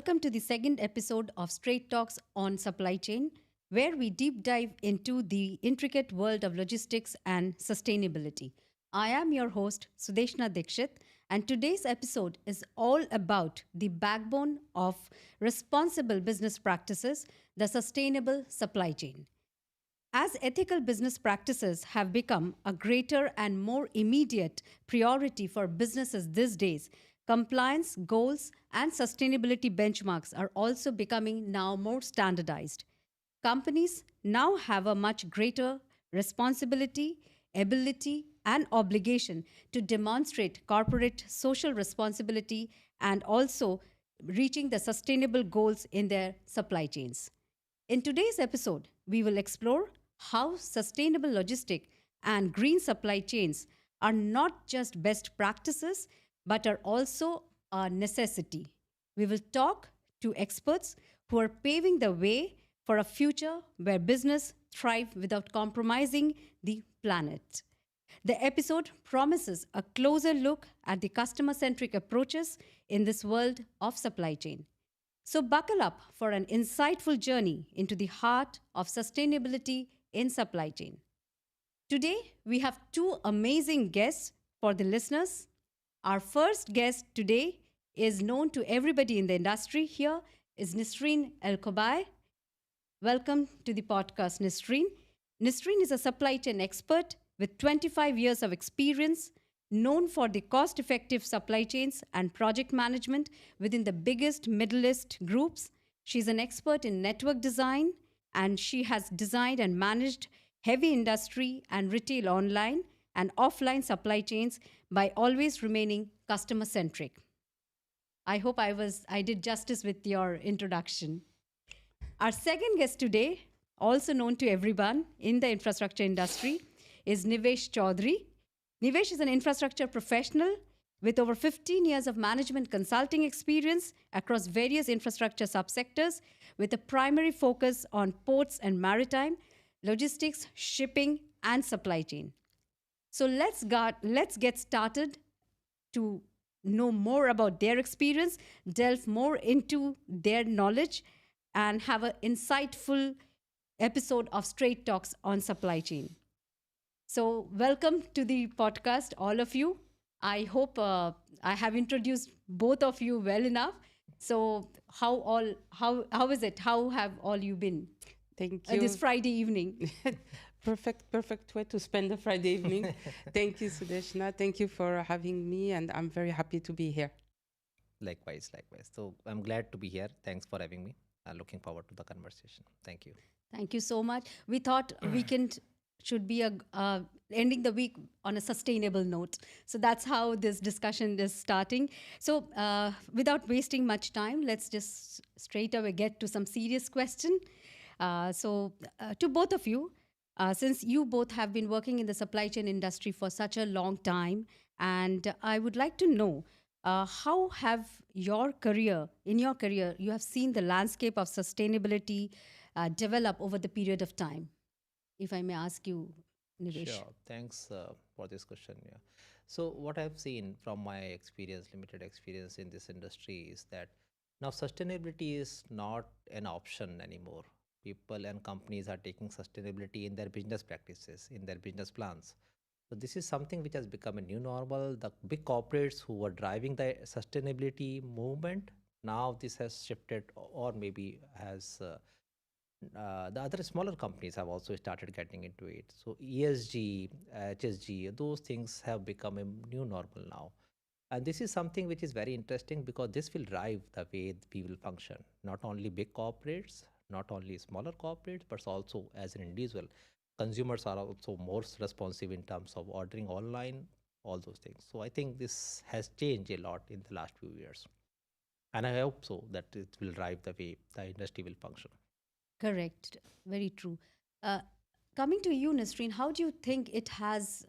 Welcome to the second episode of Straight Talks on Supply Chain, where we deep dive into the intricate world of logistics and sustainability. I am your host, Sudeshna Dikshit, and today's episode is all about the backbone of responsible business practices, the sustainable supply chain. As ethical business practices have become a greater and more immediate priority for businesses these days, compliance goals and sustainability benchmarks are also becoming now more standardized. Companies now have a much greater responsibility, ability, and obligation to demonstrate corporate social responsibility and also reaching the sustainable goals in their supply chains. In today's episode, we will explore how sustainable logistic and green supply chains are not just best practices but are also a necessity. We will talk to experts who are paving the way for a future where business thrive without compromising the planet. The episode promises a closer look at the customer-centric approaches in this world of supply chain. So, buckle up for an insightful journey into the heart of sustainability in supply chain. Today, we have two amazing guests for the listeners. Our first guest today is known to everybody in the industry here is Nissrine ElQobai. Welcome to the podcast, Nissrine. Nissrine is a supply chain expert with 25 years of experience, known for the cost-effective supply chains and project management within the biggest Middle East groups. She's an expert in network design, and she has designed and managed heavy industry and retail online and offline supply chains by always remaining customer-centric. I hope I did justice with your introduction. Our second guest today, also known to everyone in the infrastructure industry, is Nivesh Chaudhary. Nivesh is an infrastructure professional with over 15 years of management consulting experience across various infrastructure subsectors, with a primary focus on ports and maritime, logistics, shipping, and supply chain. So let's get started to know more about their experience, delve more into their knowledge, and have an insightful episode of Straight Talks on Supply Chain. So, welcome to the podcast, all of you. I hope I have introduced both of you well enough. So, how is it? How have all you been? Thank you. This Friday evening. Perfect way to spend the Friday evening. Thank you, Sudeshna. Thank you for having me, and I'm very happy to be here. Likewise. So I'm glad to be here. Thanks for having me. Looking forward to the conversation. Thank you. Thank you so much. We thought weekend should be ending the week on a sustainable note. So that's how this discussion is starting. So without wasting much time, let's just straight away get to some serious question. To both of you, since you both have been working in the supply chain industry for such a long time, and I would like to know how have in your career, you have seen the landscape of sustainability develop over the period of time? If I may ask you, Nivesh. Sure. Thanks for this question. Yeah. So what I've seen from my experience, limited experience in this industry, is that now sustainability is not an option anymore. People and companies are taking sustainability in their business practices, in their business plans. So this is something which has become a new normal. The big corporates who were driving the sustainability movement, now this has shifted, or maybe has the other smaller companies have also started getting into it. So ESG, HSG, those things have become a new normal now. And this is something which is very interesting because this will drive the way we will function. Not only big corporates, not only smaller corporates, but also as an individual. Consumers are also more responsive in terms of ordering online, all those things. So I think this has changed a lot in the last few years. And I hope so that it will drive the way the industry will function. Correct. Very true. Coming to you, Nissrine, how do you think it has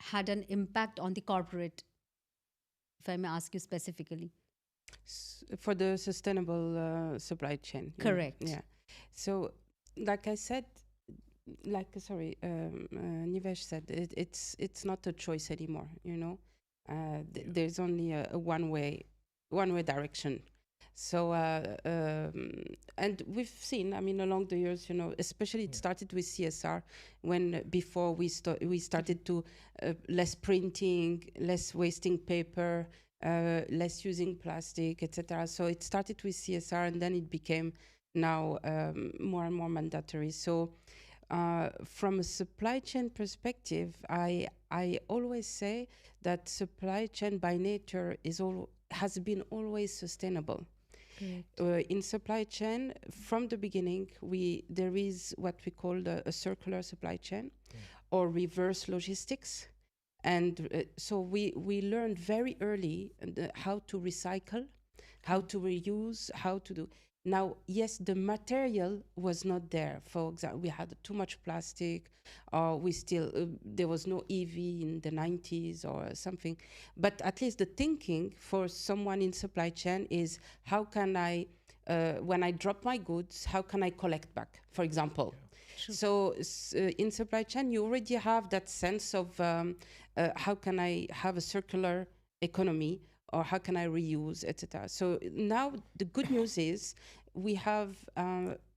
had an impact on the corporate, if I may ask you specifically? For the sustainable supply chain. Correct. Yeah. So, like I said, Nivesh said, it's not a choice anymore. There's only a one way direction. So, and we've seen, I mean, along the years, especially it started with CSR when before we started to less printing, less wasting paper, less using plastic, etc. So it started with CSR, and then it became now more and more mandatory. So from a supply chain perspective, I always say that supply chain by nature has been always sustainable. In supply chain, from the beginning, there is what we call a circular supply chain or reverse logistics. And so we learned very early how to recycle, how to reuse, how to do. Now, yes, the material was not there. For example, we had too much plastic, or there was no EV in the 90s or something. But at least the thinking for someone in supply chain is how can I, when I drop my goods, how can I collect back, for example? True. So in supply chain, you already have that sense of how can I have a circular economy, or how can I reuse, etc. So now the good news is we have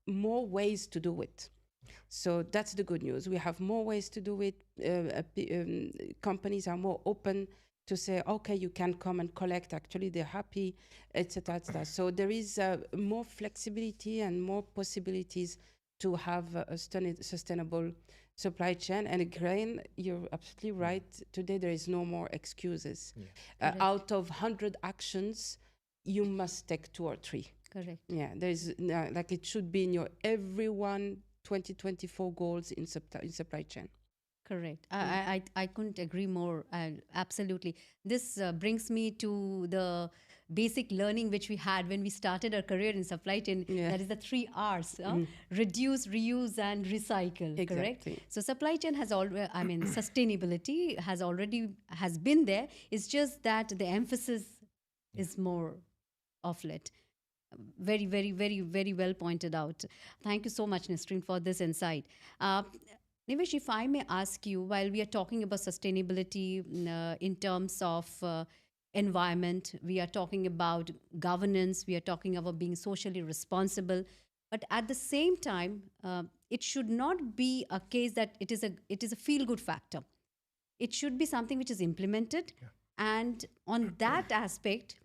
more ways to do it. So that's the good news. We have more ways to do it. Companies are more open to say, okay, you can come and collect. Actually, they're happy, etc., etc. So there is more flexibility and more possibilities to have a sustainable supply chain. And again, you're absolutely right. Today, there is no more excuses. Out of 100 actions, you must take 2 or 3. Correct. Yeah, there's like it should be in your everyone 2024 goals in supply chain. Correct. I couldn't agree more. Absolutely. This brings me to the basic learning which we had when we started our career in supply chain. Yeah. That is the 3 R's: reduce, reuse, and recycle. Correct. Exactly. So supply chain has already, I mean, sustainability has been there. It's just that the emphasis is more of it. Very, very, very, very well pointed out. Thank you so much, Nissrine, for this insight. Nivesh, if I may ask you, while we are talking about sustainability in terms of environment, we are talking about governance, we are talking about being socially responsible, but at the same time, it should not be a case that it is a feel good factor. It should be something which is implemented, and on that aspect,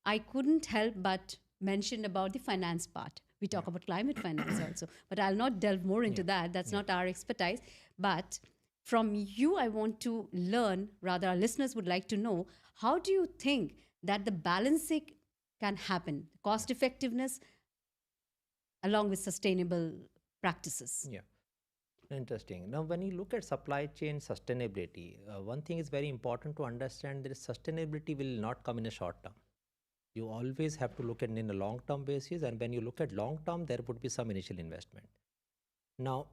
I couldn't help but mention about the finance part. We talk about climate finance also, but I'll not delve more into that. That's not our expertise. But from you, I want to learn, rather, our listeners would like to know, how do you think that the balancing can happen? Cost effectiveness along with sustainable practices. Yeah. Interesting. Now, when you look at supply chain sustainability, one thing is very important to understand that sustainability will not come in a short term. You always have to look at it in a long term basis, and when you look at long term, there would be some initial investment. Now,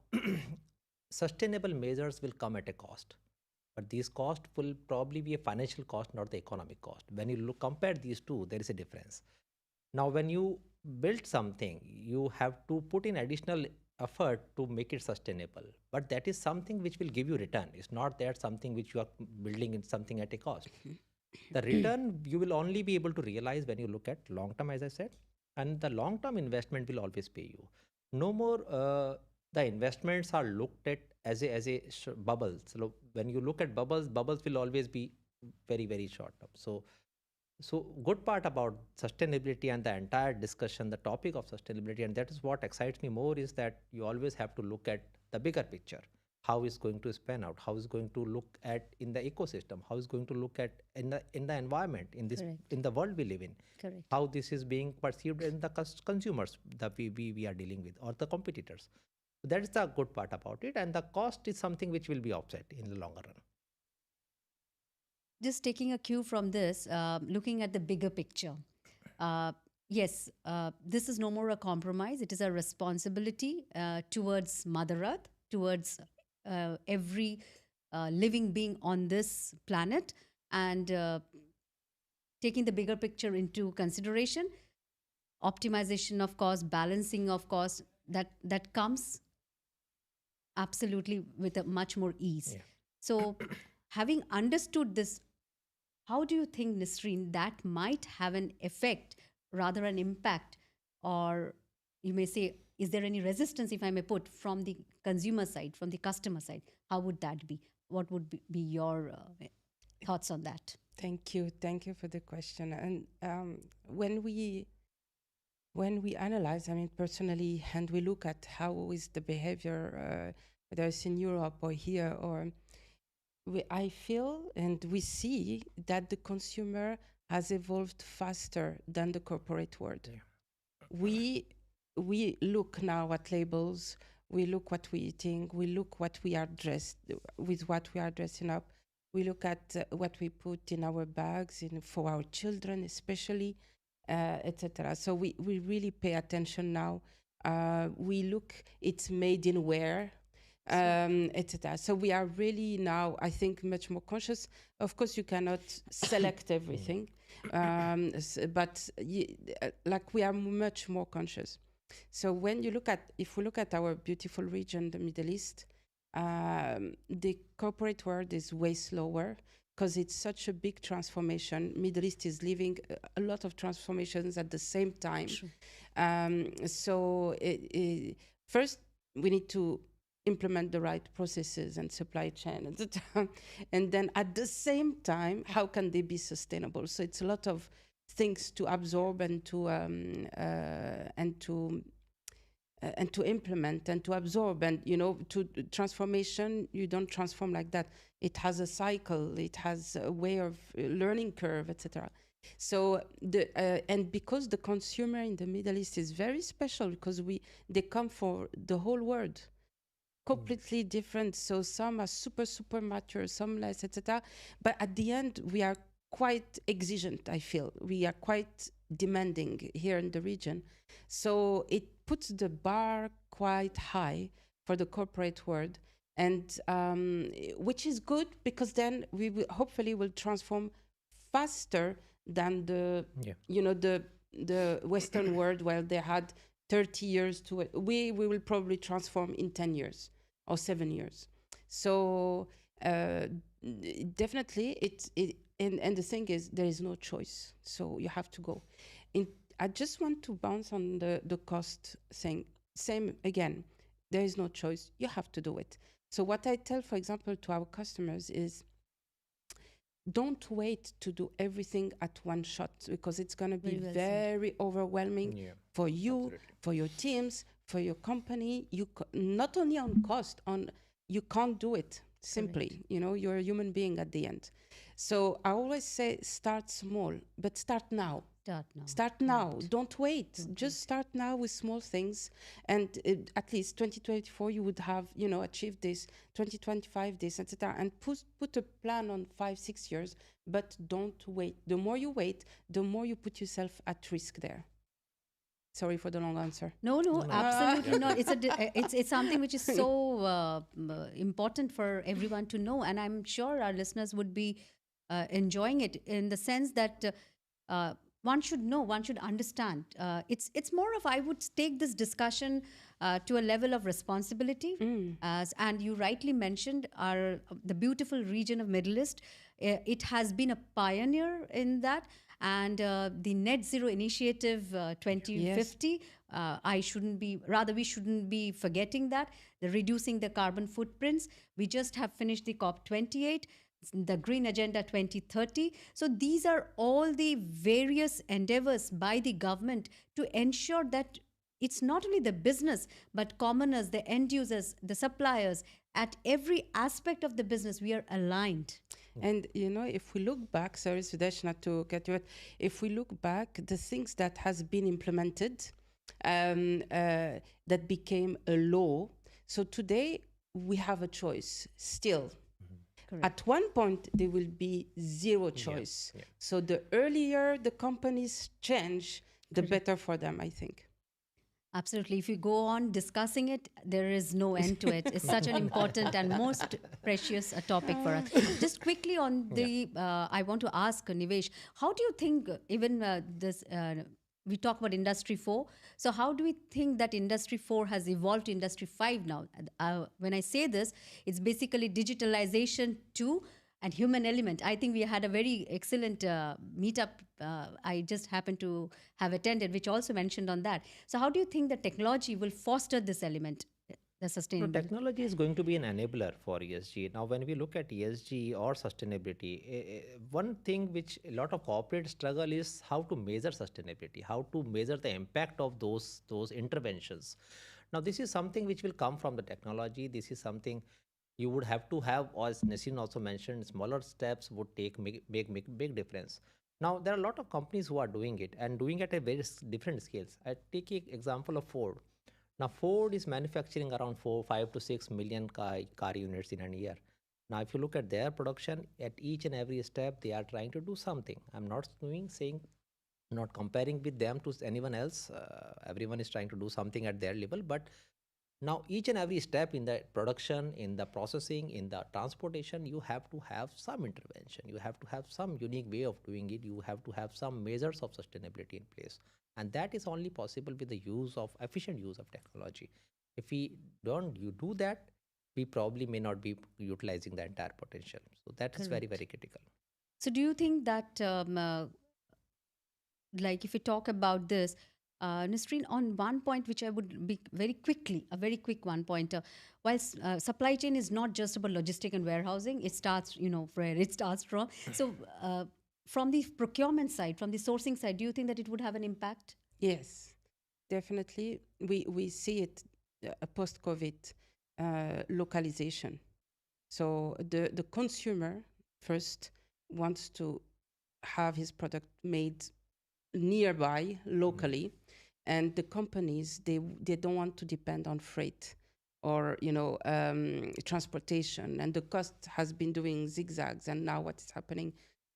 sustainable measures will come at a cost, but these costs will probably be a financial cost, not the economic cost. When you compare these two, there is a difference. Now, when you build something, you have to put in additional effort to make it sustainable, but that is something which will give you return. It's not that something which you are building in something at a cost. The return you will only be able to realize when you look at long term, as I said, and the long term investment will always pay you. No more the investments are looked at as a bubble. So when you look at bubbles will always be very, very short term. So good part about sustainability and the entire discussion, the topic of sustainability, and that is what excites me more, is that you always have to look at the bigger picture. How is going to span out? How is going to look at in the ecosystem? How is going to look at in the environment, in this Correct. in the world we live in? Correct. How this is being perceived in the consumers that we are dealing with, or the competitors. So that is the good part about it, and the cost is something which will be offset in the longer run. Just taking a cue from this, looking at the bigger picture. Yes, this is no more a compromise. It is a responsibility towards Mother Earth, towards every living being on this planet, and taking the bigger picture into consideration, optimization of cost, balancing of cost, that comes absolutely with a much more ease. Yeah. So, having understood this, how do you think, Nissrine, that might have an effect rather an impact, or you may say, is there any resistance, if I may put, from the consumer side, from the customer side? How would that be? What would be your thoughts on that? Thank you for the question. And when we analyze, I mean, personally, and we look at how is the behavior, whether it's in Europe or here, or I feel and we see that the consumer has evolved faster than the corporate world. Yeah. We look now at labels, we look what we're eating, we look what we are dressed with, what we are dressing up. We look at what we put in our bags, for our children especially, etc. So we really pay attention now. We look, it's made in where, etc. So we are really now, I think, much more conscious. Of course, you cannot select everything, but like we are much more conscious. So when you look at, if we look at our beautiful region, the Middle East, the corporate world is way slower because it's such a big transformation. Middle East is living a lot of transformations at the same time. So first, we need to implement the right processes and supply chain, etc. And then at the same time, how can they be sustainable? So it's a lot of things to absorb and to implement and to absorb. And to transformation, you don't transform like that. It has a cycle, it has a way of learning curve, etc. So and because the consumer in the Middle East is very special, because they come for the whole world, completely different. So some are super mature, some less, etc. But at the end, we are quite exigent, I feel. We are quite demanding here in the region. So it puts the bar quite high for the corporate world, and which is good, because then we will hopefully will transform faster than the Western world, where they had 30 years to. We will probably transform in 10 years or 7 years. So definitely and the thing is, there is no choice. So you have to go. I just want to bounce on the cost thing. Same again, there is no choice. You have to do it. So what I tell, for example, to our customers is, don't wait to do everything at one shot, because it's going to be very overwhelming for you, absolutely, for your teams, for your company. Not only on cost, you can't do it simply. Correct. You're a human being at the end. So I always say, start small, but start now. Start now. Right. Don't wait. Just start now with small things, and at least 2024 you would have achieved this. 2025 this, etc. And put a plan on 5-6 years. But don't wait. The more you wait, the more you put yourself at risk there. Sorry for the long answer. No, absolutely not. It's something which is so important for everyone to know, and I'm sure our listeners would be enjoying it, in the sense that one should know, one should understand. It's more of, I would take this discussion to a level of responsibility. And you rightly mentioned the beautiful region of Middle East. It has been a pioneer in that. And the Net Zero Initiative 2050, yes. We shouldn't be forgetting that. The reducing the carbon footprints. We just have finished the COP28, the Green Agenda 2030. So these are all the various endeavors by the government to ensure that it's not only the business, but commoners, the end users, the suppliers, at every aspect of the business, we are aligned. And, if we look back, sorry, Sudesh, not to cut you out, if we look back, the things that has been implemented, that became a law. So today we have a choice still. Correct. At one point, there will be zero choice. Yeah. So the earlier the companies change, the better for them, I think. Absolutely. If you go on discussing it, there is no end to it. It's such an important and most precious topic for us. Just quickly on I want to ask Nivesh, how do you think even we talk about Industry 4. So how do we think that Industry 4 has evolved to Industry 5 now? When I say this, it's basically digitalization to and human element. I think we had a very excellent meetup. I just happened to have attended, which also mentioned on that. So, how do you think the technology will foster this element, the No, sustainability? technology is going to be an enabler for ESG. Now, when we look at ESG or sustainability, one thing which a lot of corporates struggle is how to measure sustainability, how to measure the impact of those interventions. Now, this is something which will come from the technology. This is something you would have to have, as Nasreen also mentioned, smaller steps would make big difference. Now, there are a lot of companies who are doing it and doing it at very different scales. I take an example of Ford. Now, Ford is manufacturing around 5 to 6 million car units in a year. Now, if you look at their production, at each and every step, they are trying to do something. I'm not saying, not comparing with them to anyone else. Everyone is trying to do something at their level, but now each and every step in the production, in the processing, in the transportation, you have to have some intervention. You have to have some unique way of doing it. You have to have some measures of sustainability in place, and that is only possible with the efficient use of technology. If we don't you do that, we probably may not be utilizing the entire potential. So that is very, Correct. very critical. So, do you think that, like, if we talk about this, Nisreen, on one point which I would be very quickly, a very quick one pointer, while supply chain is not just about logistic and warehousing, it starts, where it starts from. So, from the procurement side, from the sourcing side, do you think that it would have an impact? Yes, definitely. We see it post-COVID localization. So the consumer first wants to have his product made nearby, locally, and the companies they don't want to depend on freight or transportation, and the cost has been doing zigzags, and now what's happening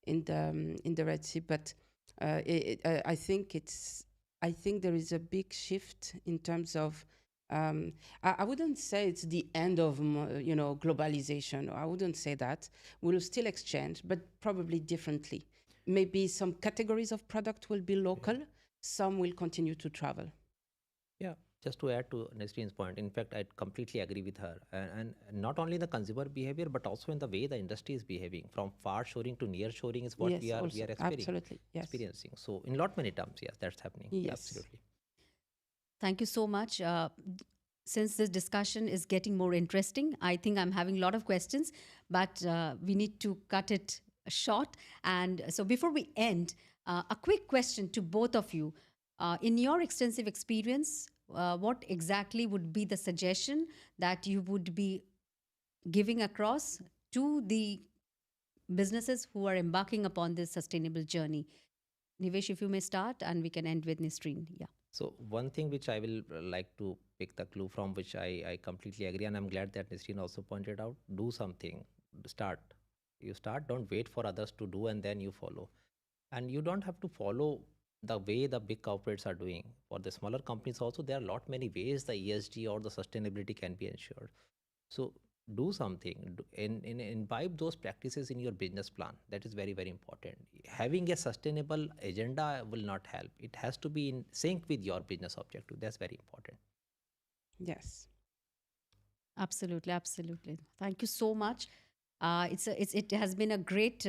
in the Red Sea. But I think there is a big shift in terms of I wouldn't say it's the end of globalization. I wouldn't say that. We'll still exchange, but probably differently. Maybe some categories of product will be local, some will continue to travel. Yeah, just to add to Nesrine's point, in fact, I completely agree with her. And not only the consumer behavior, but also in the way the industry is behaving. From far shoring to near shoring is what Yes, we are also, absolutely. Yes. experiencing. So in lot many terms, yes, that's happening. Yeah, Yes. absolutely. Thank you so much. Since this discussion is getting more interesting, I think I'm having a lot of questions, but we need to cut it short. And so before we end, a quick question to both of you. In your extensive experience, what exactly would be the suggestion that you would be giving across to the businesses who are embarking upon this sustainable journey? Nivesh, if you may start, and we can end with Nisreen. Yeah. So one thing which I will like to pick the clue from, which I completely agree, and I'm glad that Nisreen also pointed out, do something, start. You start, don't wait for others to do and then you follow. And you don't have to follow the way the big corporates are doing. For the smaller companies also, there are a lot many ways the ESG or the sustainability can be ensured. So do something, imbibe those practices in your business plan. That is very, very important. Having a sustainable agenda will not help. It has to be in sync with your business objective. That's very important. Yes. Absolutely, absolutely. Thank you so much. It has been a great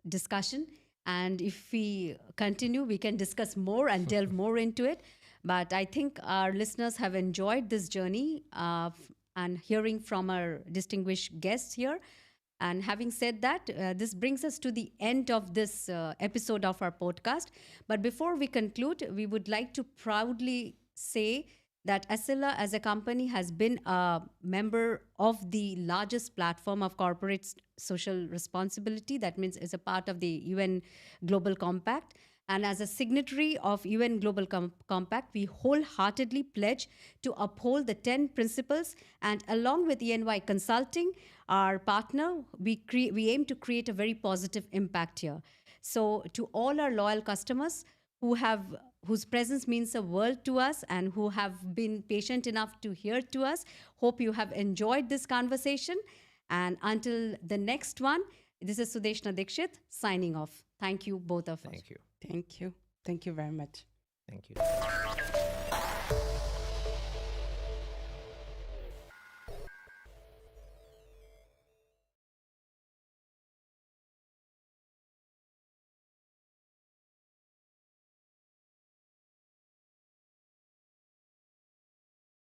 discussion, and if we continue, we can discuss more and delve more into it. But I think our listeners have enjoyed this journey and hearing from our distinguished guests here. And having said that, this brings us to the end of this episode of our podcast. But before we conclude, we would like to proudly say that Acela as a company has been a member of the largest platform of corporate social responsibility. That means is a part of the UN Global Compact. And as a signatory of UN Global Compact, we wholeheartedly pledge to uphold the 10 principles. And along with Eny-Consulting, our partner, we aim to create a very positive impact here. So to all our loyal customers whose presence means the world to us and who have been patient enough to hear to us, hope you have enjoyed this conversation. And until the next one, this is Sudeshna Dikshit signing off. Thank you, both of us. Thank you. Thank you. Thank you very much. Thank you.